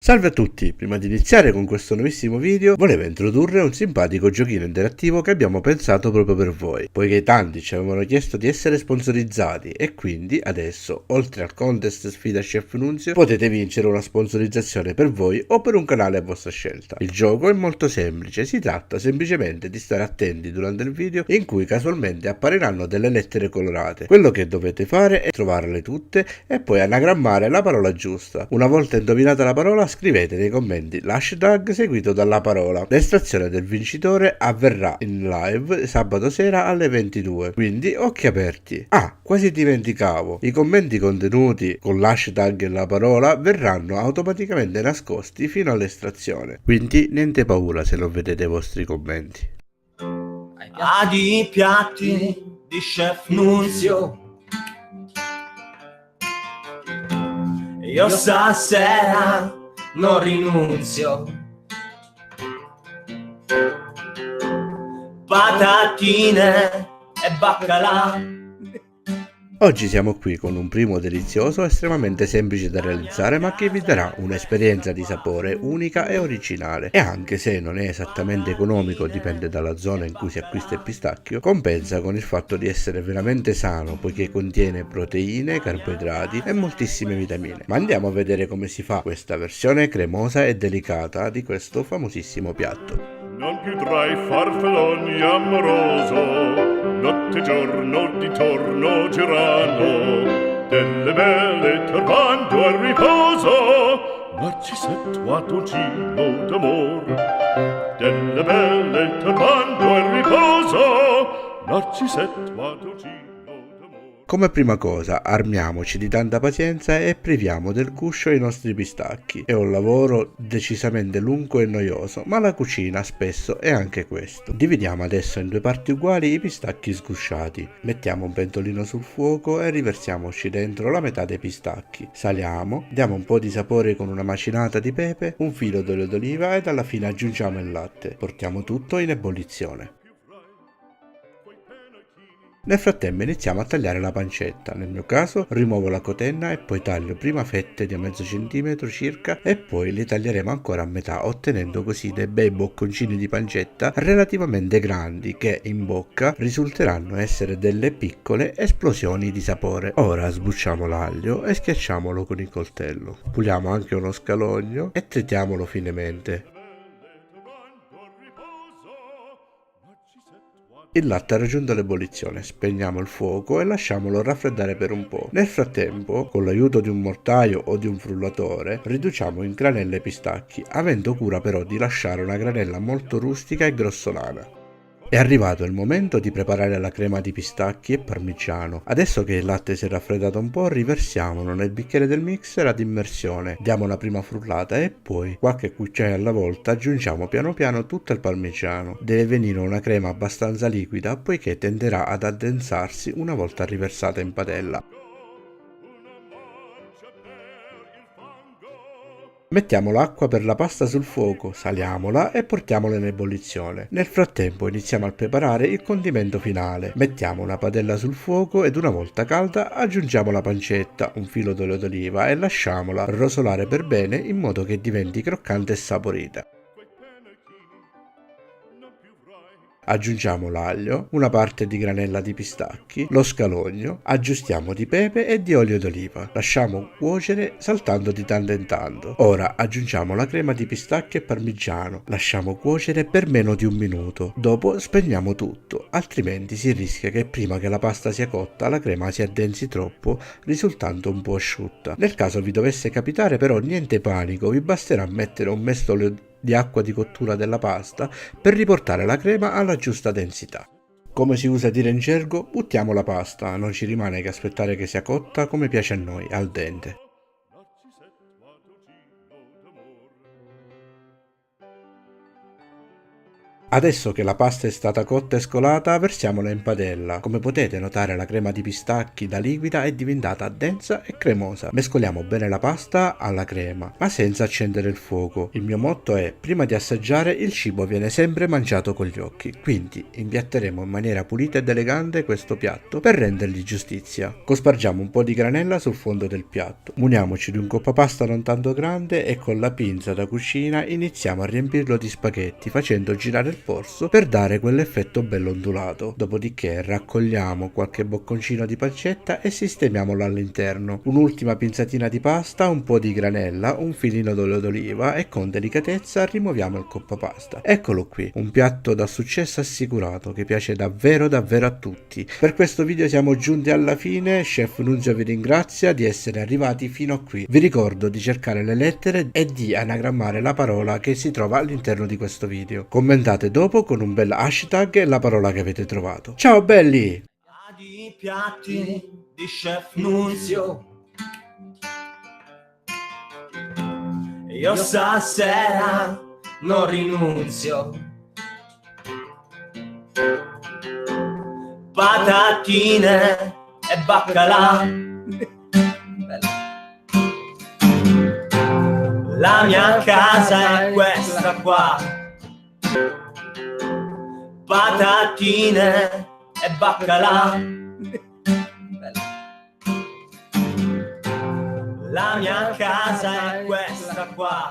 Salve a tutti, prima di iniziare con questo nuovissimo video volevo introdurre un simpatico giochino interattivo che abbiamo pensato proprio per voi, poiché tanti ci avevano chiesto di essere sponsorizzati e quindi adesso, oltre al contest sfida Chef Nunzio, potete vincere una sponsorizzazione per voi o per un canale a vostra scelta. Il gioco è molto semplice, si tratta semplicemente di stare attenti durante il video in cui casualmente appariranno delle lettere colorate. Quello che dovete fare è trovarle tutte e poi anagrammare la parola giusta. Una volta indovinata la parola, scrivete nei commenti l'hashtag seguito dalla parola. L'estrazione del vincitore avverrà in live sabato sera alle 22, quindi occhi aperti. Quasi dimenticavo, i commenti contenuti con l'hashtag e la parola verranno automaticamente nascosti fino all'estrazione, quindi niente paura se non vedete i vostri commenti. I piatti di Chef Nunzio, io stasera non rinunzio. Patatine e baccalà. Oggi siamo qui con un primo delizioso estremamente semplice da realizzare, ma che vi darà un'esperienza di sapore unica e originale. E anche se non è esattamente economico, dipende dalla zona in cui si acquista il pistacchio, compensa con il fatto di essere veramente sano, poiché contiene proteine, carboidrati e moltissime vitamine. Ma andiamo a vedere come si fa questa versione cremosa e delicata di questo famosissimo piatto. Non più tra i farfalloni amoroso, notte e giorno di torno girano, delle belle turbando al riposo, Narcisetto a dolcino d'amor. Delle belle turbando al riposo, Narcisetto a dolcino d'amor. Come prima cosa armiamoci di tanta pazienza e priviamo del guscio i nostri pistacchi. È un lavoro decisamente lungo e noioso, ma la cucina spesso è anche questo. Dividiamo adesso in due parti uguali i pistacchi sgusciati. Mettiamo un pentolino sul fuoco e riversiamoci dentro la metà dei pistacchi. Saliamo, diamo un po' di sapore con una macinata di pepe, un filo d'olio d'oliva ed alla fine aggiungiamo il latte. Portiamo tutto in ebollizione. Nel frattempo iniziamo a tagliare la pancetta. Nel mio caso rimuovo la cotenna e poi taglio prima fette di mezzo centimetro circa e poi li taglieremo ancora a metà, ottenendo così dei bei bocconcini di pancetta relativamente grandi che in bocca risulteranno essere delle piccole esplosioni di sapore. Ora sbucciamo l'aglio e schiacciamolo con il coltello. Puliamo anche uno scalogno e tritiamolo finemente. Il latte ha raggiunto l'ebollizione, spegniamo il fuoco e lasciamolo raffreddare per un po'. Nel frattempo, con l'aiuto di un mortaio o di un frullatore, riduciamo in granelle i pistacchi, avendo cura però di lasciare una granella molto rustica e grossolana. È arrivato il momento di preparare la crema di pistacchi e parmigiano. Adesso che il latte si è raffreddato un po', riversiamolo nel bicchiere del mixer ad immersione. Diamo una prima frullata e poi, qualche cucchiaio alla volta, aggiungiamo piano piano tutto il parmigiano. Deve venire una crema abbastanza liquida, poiché tenderà ad addensarsi una volta riversata in padella. Mettiamo l'acqua per la pasta sul fuoco, saliamola e portiamola in ebollizione. Nel frattempo iniziamo a preparare il condimento finale. Mettiamo una padella sul fuoco ed una volta calda aggiungiamo la pancetta, un filo d'olio d'oliva e lasciamola rosolare per bene in modo che diventi croccante e saporita. Aggiungiamo l'aglio, una parte di granella di pistacchi, lo scalogno, aggiustiamo di pepe e di olio d'oliva. Lasciamo cuocere saltando di tanto in tanto. Ora aggiungiamo la crema di pistacchi e parmigiano. Lasciamo cuocere per meno di un minuto. Dopo spegniamo tutto, altrimenti si rischia che prima che la pasta sia cotta la crema si addensi troppo, risultando un po' asciutta. Nel caso vi dovesse capitare però niente panico, vi basterà mettere un mestolo di acqua di cottura della pasta per riportare la crema alla giusta densità. Come si usa dire in gergo, buttiamo la pasta, non ci rimane che aspettare che sia cotta come piace a noi, al dente. Adesso che la pasta è stata cotta e scolata, versiamola in padella. Come potete notare, la crema di pistacchi da liquida è diventata densa e cremosa. Mescoliamo bene la pasta alla crema, ma senza accendere il fuoco. Il mio motto è: prima di assaggiare, il cibo viene sempre mangiato con gli occhi. Quindi impiatteremo in maniera pulita ed elegante questo piatto per rendergli giustizia. Cospargiamo un po' di granella sul fondo del piatto. Muniamoci di un coppapasta non tanto grande e con la pinza da cucina iniziamo a riempirlo di spaghetti, facendo girare il polso per dare quell'effetto bello ondulato. Dopodiché raccogliamo qualche bocconcino di pancetta e sistemiamolo all'interno. Un'ultima pinzatina di pasta, un po' di granella, un filino d'olio d'oliva e con delicatezza rimuoviamo il coppapasta. Eccolo qui, un piatto da successo assicurato che piace davvero a tutti. Per questo video siamo giunti alla fine. Chef Nunzio vi ringrazia di essere arrivati fino a qui. Vi ricordo di cercare le lettere e di anagrammare la parola che si trova all'interno di questo video. Commentate dopo con un bel hashtag la parola che avete trovato. Ciao belli! Di piatti di Chef Nunzio. Io stasera non rinunzio. Patatine e baccalà. La mia casa è questa qua. Patatine e baccalà. La mia casa è questa qua.